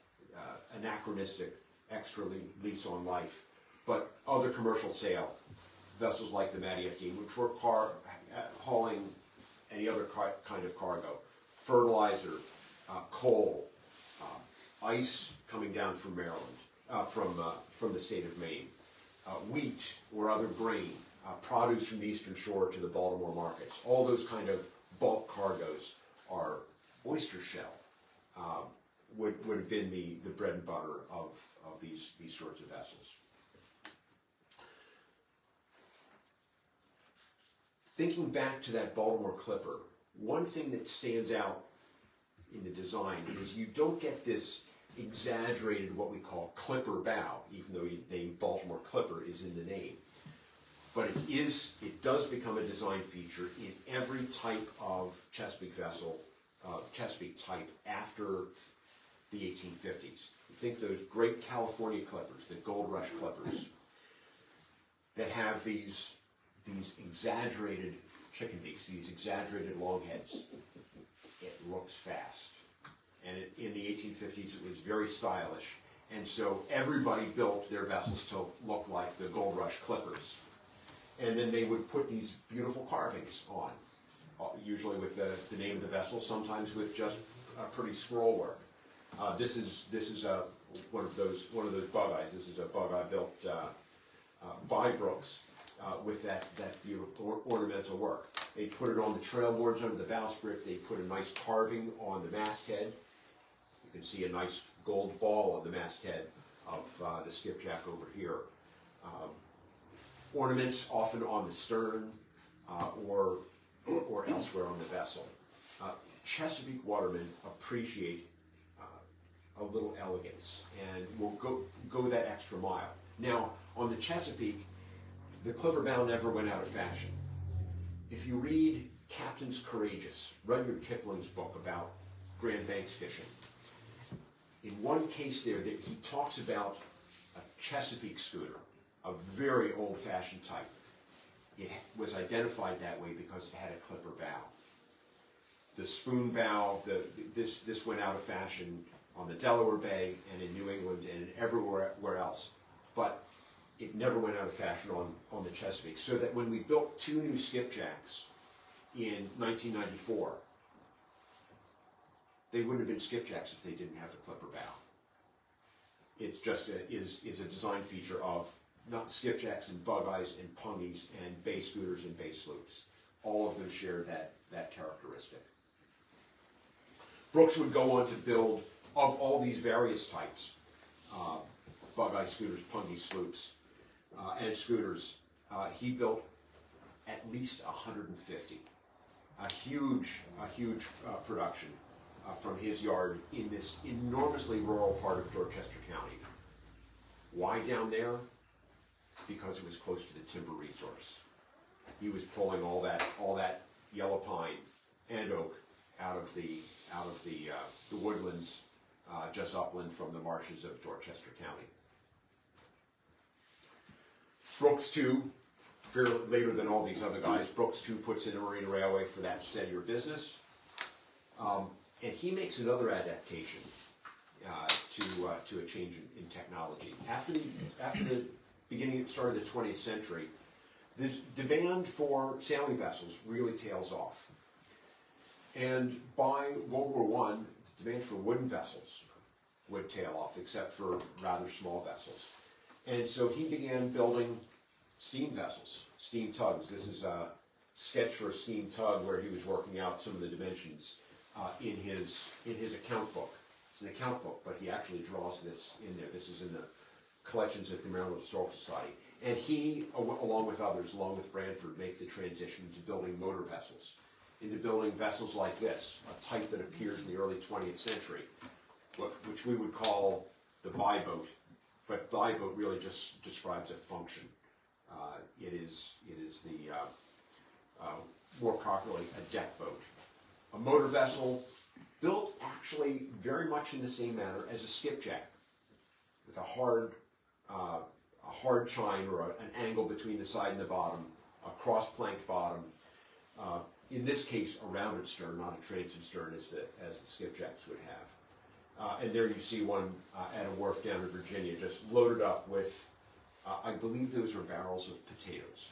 C: anachronistic extra lease on life, but other commercial sail vessels like the Mattie F. Dean, which were hauling any other kind of cargo, fertilizer, coal, ice coming down from Maryland, from the state of Maine, wheat or other grain, produce from the Eastern Shore to the Baltimore markets. All those kind of bulk cargoes are oyster shell, would have been the bread and butter of these sorts of vessels. Thinking back to that Baltimore Clipper, one thing that stands out in the design is you don't get this exaggerated, what we call clipper bow, even though the name Baltimore Clipper is in the name. But it does become a design feature in every type of Chesapeake vessel, Chesapeake type, after the 1850s. You think those great California clippers, the Gold Rush clippers, that have these exaggerated chicken beaks, these exaggerated long heads. It looks fast. And in the 1850s, it was very stylish. And so everybody built their vessels to look like the Gold Rush clippers. And then they would put these beautiful carvings on, usually with the name of the vessel, sometimes with just pretty scroll work. This is one of those bug eyes. This is a bug eye built by Brooks with that beautiful ornamental work. They put it on the trail boards under the bowsprit. They put a nice carving on the masthead. You can see a nice gold ball on the masthead of the skipjack over here. ornaments often on the stern or elsewhere on the vessel. Chesapeake watermen appreciate a little elegance and will go that extra mile. Now, on the Chesapeake, the clipper bow never went out of fashion. If you read Captains Courageous, Rudyard Kipling's book about Grand Banks fishing, in one case there that he talks about a Chesapeake schooner, a very old-fashioned type. It was identified that way because it had a clipper bow. The spoon bow, this went out of fashion on the Delaware Bay and in New England and everywhere else. But it never went out of fashion on the Chesapeake. So that when we built 2 new skipjacks in 1994, they wouldn't have been skipjacks if they didn't have the clipper bow. It's just is a design feature of not skipjacks and bug-eyes and pungies and bay scooters and bay sloops. All of them share that characteristic. Brooks would go on to build, of all these various types, bug-eye scooters, pungy sloops, and scooters, he built at least 150. A huge production from his yard in this enormously rural part of Dorchester County. Why down there? Because it was close to the timber resource. He was pulling all that yellow pine and oak out of the woodlands just upland from the marshes of Dorchester County. Brooks too, fairly later than all these other guys, Brooks too puts in a marine railway for that steadier business. And he makes another adaptation to a change in technology. After the start of the 20th century, the demand for sailing vessels really tails off. And by World War I, the demand for wooden vessels would tail off, except for rather small vessels. And so he began building steam vessels, steam tugs. This is a sketch for a steam tug where he was working out some of the dimensions in his account book. It's an account book, but he actually draws this in there. This is in the collections at the Maryland Historical Society. And he, along with others, along with Branford, make the transition to building motor vessels, into building vessels like this, a type that appears in the early 20th century, which we would call the bi-boat. But bi-boat really just describes a function. It is the, more properly, a deck boat. A motor vessel built actually very much in the same manner as a skipjack, with a hard chine or an angle between the side and the bottom, a cross-planked bottom. In this case, a rounded stern, not a transom stern as the skipjacks would have. And there you see one at a wharf down in Virginia, just loaded up with, I believe those are barrels of potatoes.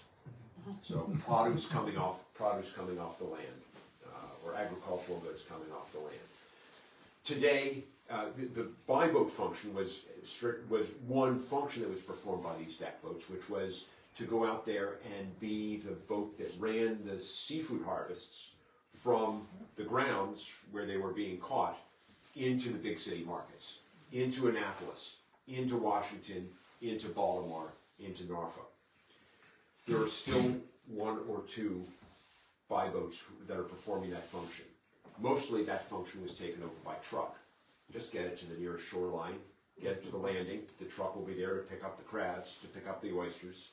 C: So produce coming off the land, or agricultural goods coming off the land. Today, the bi-boat function was one function that was performed by these deck boats, which was to go out there and be the boat that ran the seafood harvests from the grounds where they were being caught into the big city markets, into Annapolis, into Washington, into Baltimore, into Norfolk. There are still 1 or 2 bi-boats that are performing that function. Mostly that function was taken over by truck. Just get it to the nearest shoreline, get it to the landing, the truck will be there to pick up the crabs, to pick up the oysters.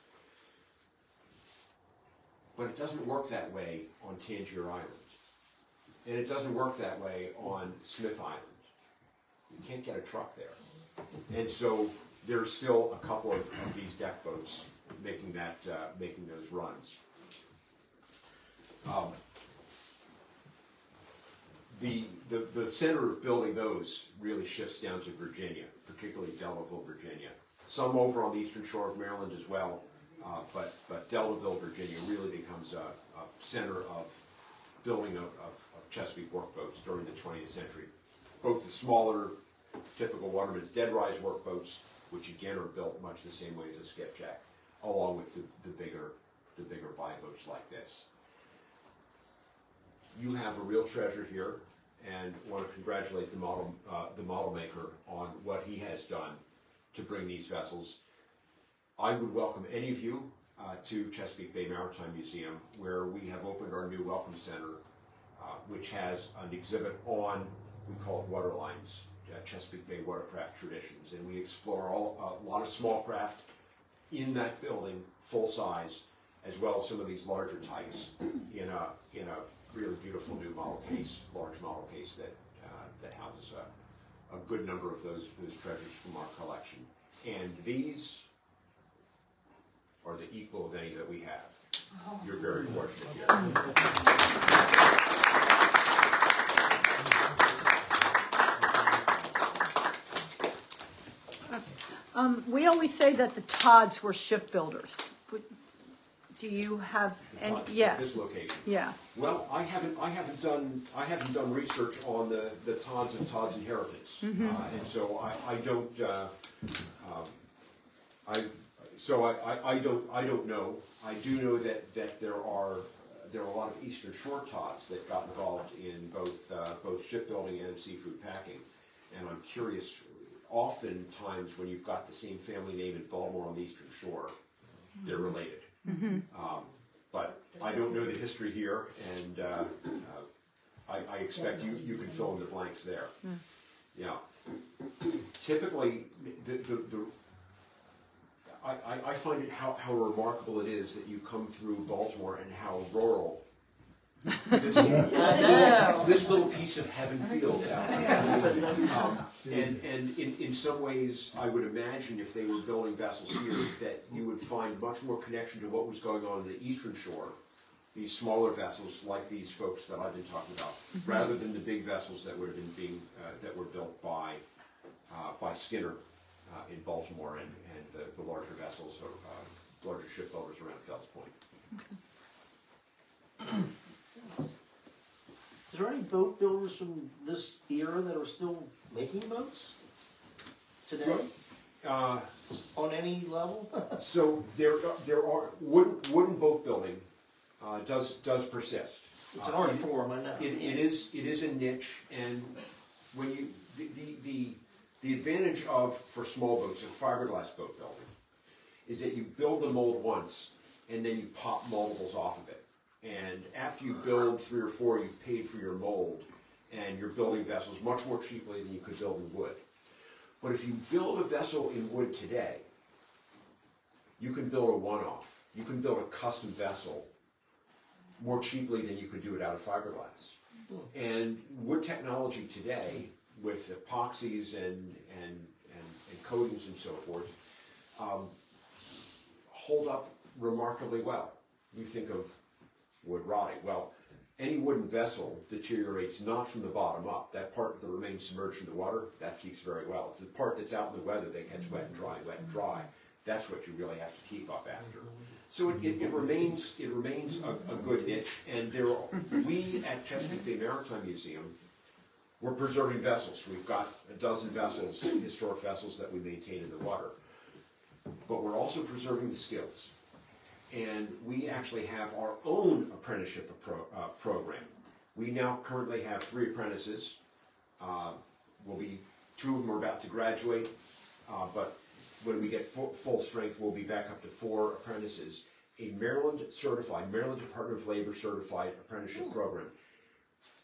C: But it doesn't work that way on Tangier Island. And it doesn't work that way on Smith Island. You can't get a truck there. And so there's still a couple of these deck boats making those runs. The center of building those really shifts down to Virginia, particularly Delaware, Virginia. Some over on the eastern shore of Maryland as well, but Delaware, Virginia really becomes a center of building of Chesapeake workboats during the 20th century. Both the smaller, typical waterman's dead-rise workboats, which again are built much the same way as a skipjack, along with the bigger bi-boats like this. You have a real treasure here, and want to congratulate the model maker on what he has done to bring these vessels. I would welcome any of you to Chesapeake Bay Maritime Museum, where we have opened our new Welcome Center, which has an exhibit on, we call it Waterlines, Chesapeake Bay Watercraft Traditions. And we explore a lot of small craft in that building, full size, as well as some of these larger types in a really beautiful new model case, large model case that houses a good number of those treasures from our collection. And these are the equal of any that we have. You're very fortunate here.
E: We always say that the Todds were shipbuilders. Do you have any? Yes.
C: This location.
E: Yeah.
C: Well, I haven't done research on the Todds and Todds inheritance, and so I don't know. I do know that there are a lot of Eastern Shore Todds that got involved in both shipbuilding and seafood packing, and I'm curious. Oftentimes, when you've got the same family name in Baltimore on the Eastern Shore, they're related. But I don't know the history here, and I expect you can fill in the blanks there. Yeah. Typically, I find it how remarkable it is that you come through Baltimore and how rural this little piece of heaven feels out there. And in some ways, I would imagine if they were building vessels here, that you would find much more connection to what was going on in the Eastern Shore, these smaller vessels like these folks that I've been talking about, rather than the big vessels that would have been that were built by Skinner in Baltimore and the larger vessels, larger shipbuilders around Fells Point.
E: Okay.
D: Is there any boat builders from this era that are still making boats today? On any level?
C: So there are wooden boat building does persist.
D: It's an art form, I know.
C: It is a niche, and when you the advantage for small boats, of fiberglass boat building, is that you build the mold once and then you pop multiples off of it. And after you build 3 or 4, you've paid for your mold, and you're building vessels much more cheaply than you could build in wood. But if you build a vessel in wood today, you can build a one-off. You can build a custom vessel more cheaply than you could do it out of fiberglass. And wood technology today, with epoxies and coatings and so forth, hold up remarkably well. You think of wood rotting. Well, any wooden vessel deteriorates not from the bottom up. That part that remains submerged in the water, that keeps very well. It's the part that's out in the weather that gets wet and dry. That's what you really have to keep up after. So it remains a good niche. And we at Chesapeake Bay Maritime Museum, we're preserving vessels. We've got a dozen vessels, historic vessels that we maintain in the water. But we're also preserving the skills. And we actually have our own apprenticeship program. We now currently have 3 apprentices. 2 of them are about to graduate, but when we get full strength, we'll be back up to 4 apprentices. A Maryland Department of Labor certified apprenticeship program,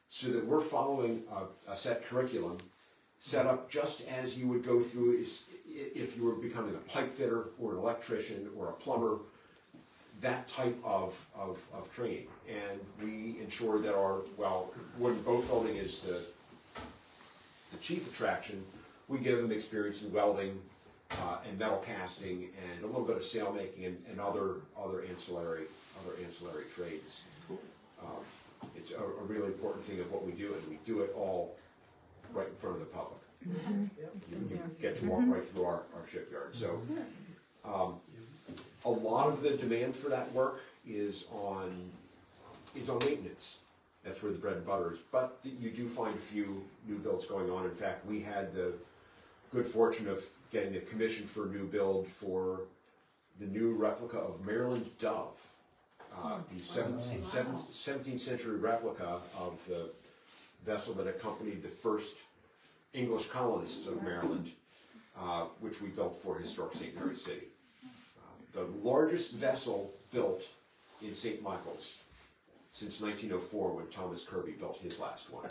C: so that we're following a set curriculum set up just as you would go through if you were becoming a pipe fitter or an electrician or a plumber. That type of training, and we ensure that when boat building is the chief attraction, we give them experience in welding and metal casting and a little bit of sail making and other ancillary trades. It's a really important thing of what we do, and we do it all right in front of the public. You get to walk right through our shipyard. So. A lot of the demand for that work is on maintenance. That's where the bread and butter is. But you do find a few new builds going on. In fact, we had the good fortune of getting the commission for a new build for the new replica of Maryland Dove, the 17th century replica of the vessel that accompanied the first English colonists of Maryland, which we built for historic St. Mary City. the largest vessel built in St. Michael's since 1904, when Thomas Kirby built his last one.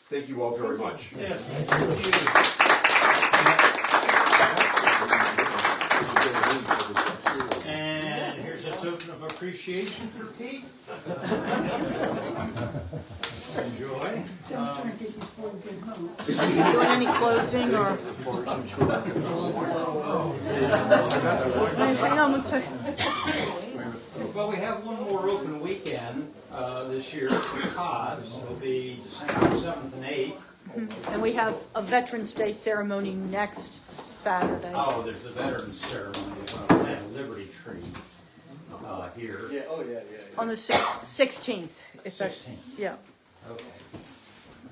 C: Thank you all very much.
B: Yes, thank you. And here's a token of appreciation for Pete. Enjoy.
E: Doing any closing or? Hang on one second.
B: Well, we have one more open weekend this year for Todd's. It'll be December 7th and 8th.
E: And we have a Veterans Day ceremony next Saturday.
B: Oh, there's a veterans ceremony on the Liberty Tree here.
D: Yeah, oh, yeah.
E: On the 16th. If that's,
B: 16th.
E: yeah.
B: Okay.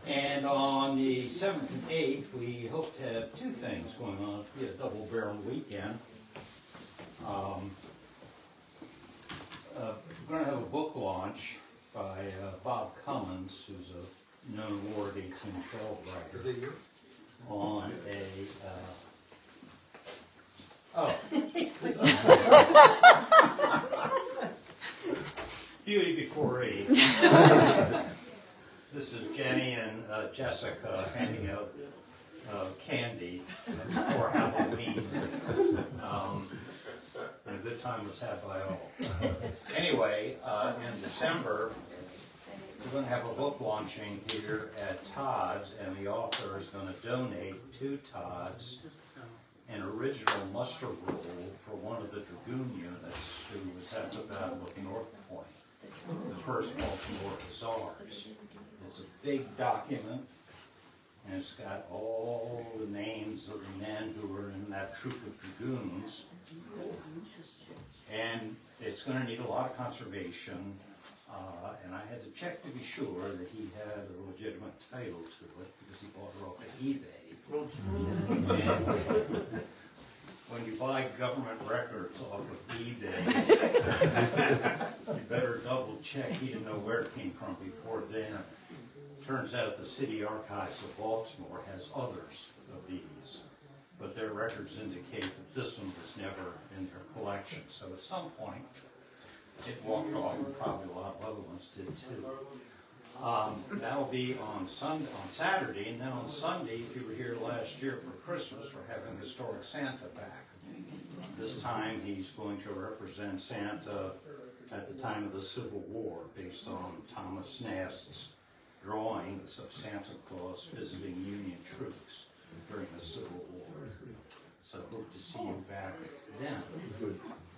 B: And on the 7th and 8th, we hope to have two things going on. It'll be a double-barreled weekend. We're going to have a book launch by Bob Cummins, who's a known War of 1812 writer.
A: Is it you?
B: On Beauty Before Age. This is Jenny and Jessica handing out candy before Halloween. And a good time was had by all. Anyway, in December, we're going to have a book launching here at Todd's, and the author is going to donate to Todd's an original muster roll for one of the dragoon units who was at the Battle of North Point, the first Baltimore Hussars. It's a big document, and it's got all the names of the men who were in that troop of dragoons. And it's going to need a lot of conservation, and I had to check to be sure that he had a legitimate title to it, because he bought it off of eBay. And when you buy government records off of eBay, you better double check. He didn't know where it came from before then. Turns out the City Archives of Baltimore has others of these, but their records indicate that this one was never in their collection. So at some point, it walked off, and probably a lot of other ones did too. That'll be on Saturday, and then on Sunday, if you were here last year for Christmas, we're having Historic Santa back. This time, he's going to represent Santa at the time of the Civil War, based on Thomas Nast's drawings of Santa Claus visiting Union troops during the Civil War. So hope to see you back then.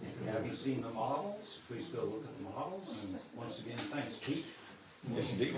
B: If you haven't seen the models, please go look at the models. And once again, thanks, Pete.
F: Yes, indeed.